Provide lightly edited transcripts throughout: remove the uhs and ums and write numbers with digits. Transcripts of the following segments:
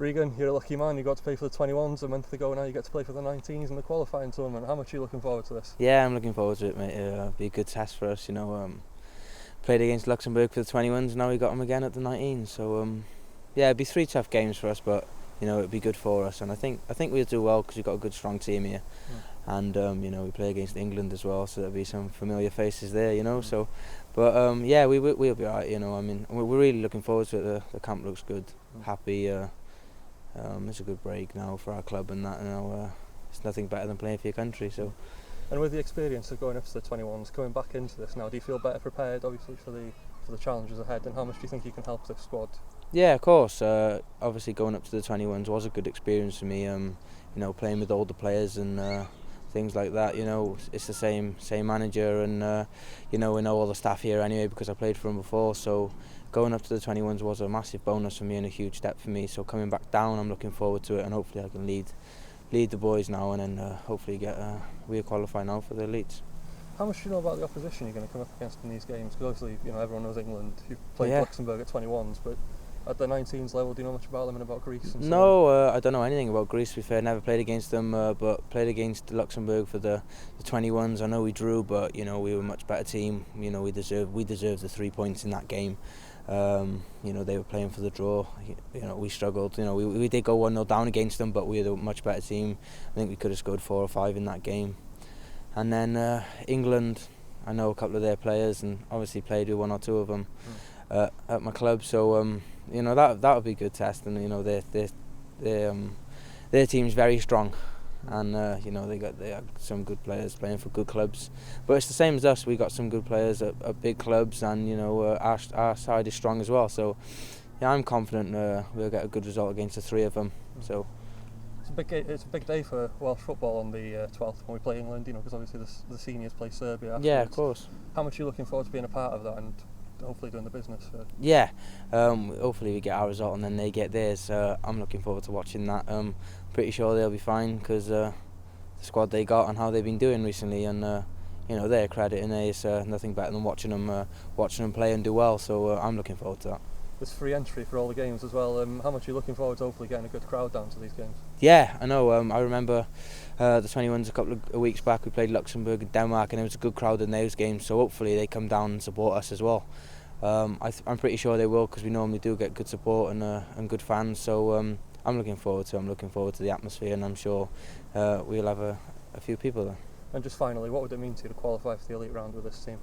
Regan, you're a lucky man. You got to play for the 21s a month ago. Now you get to play for the 19s in the qualifying tournament. How much are you looking forward to this? Yeah, I'm looking forward to it, mate. It'll be a good test for us. Played against Luxembourg for the 21s. Now we got them again at the 19s. So yeah, it'll be 3 tough games for us, but it'll be good for us. And I think we'll do well because we've got a good, strong team here. And we play against England as well, so there'll be some familiar faces there. So, but yeah, we'll be alright. We're really looking forward to it. The camp looks good. Happy. It's a good break now for our club, and that. It's nothing better than playing for your country. So. And with the experience of going up to the 21s, coming back into this now, do you feel better prepared, obviously, for the challenges ahead? And how much do you think you can help this squad? Yeah, of course. Obviously, going up to the 21s was a good experience for me. Playing with older players and things like that. It's the same manager, and we know all the staff here anyway because I played for them before. So going up to the 21s was a massive bonus for me and a huge step for me. So coming back down, I'm looking forward to it, and hopefully I can lead the boys now, and then hopefully we'll qualify now for the elites. How much do you know about the opposition you're going to come up against in these games? Because obviously, everyone knows England. You've played Luxembourg at 21s, but at the 19s level, do you know much about them and about Greece? And I don't know anything about Greece. To be fair, never played against them, but played against Luxembourg for the 21s. I know we drew, but we were a much better team. We deserved the 3 points in that game. They were playing for the draw. We struggled. We did go 1-0 down against them, but we were a much better team. I think we could have scored 4 or 5 in that game. And then England, I know a couple of their players, and obviously played with 1 or 2 of them at my club. So that would be a good test. And their team's very strong. And they have some good players playing for good clubs, but it's the same as us. We got some good players at big clubs, and our side is strong as well. So yeah, I'm confident we'll get a good result against the 3 of them. So it's a big day for Welsh football on the 12th when we play England. Because obviously the seniors play Serbia afterwards. Yeah, of course. How much are you looking forward to being a part of that and hopefully doing the business? Yeah, hopefully we get our result and then they get theirs. I'm looking forward to watching that. Pretty sure they'll be fine because the squad they got and how they've been doing recently, and their credit and it's nothing better than watching them play and do well. So I'm looking forward to that. There's free entry for all the games as well. How much are you looking forward to hopefully getting a good crowd down to these games? Yeah, I know. I remember the 21s a couple of weeks back. We played Luxembourg and Denmark, and there was a good crowd in those games. So hopefully they come down and support us as well. I'm pretty sure they will because we normally do get good support and good fans. So I'm looking forward to the atmosphere, and I'm sure we'll have a few people there. And just finally, what would it mean to you to qualify for the elite round with this team?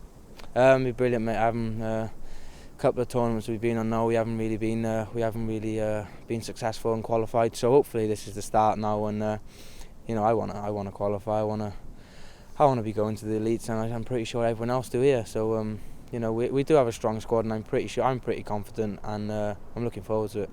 It'd be brilliant, mate. A couple of tournaments we've been on now, we haven't really been successful and qualified. So hopefully this is the start now, and I want to qualify. I want to be going to the elites, and I'm pretty sure everyone else do here. So we do have a strong squad, and I'm pretty confident, and I'm looking forward to it.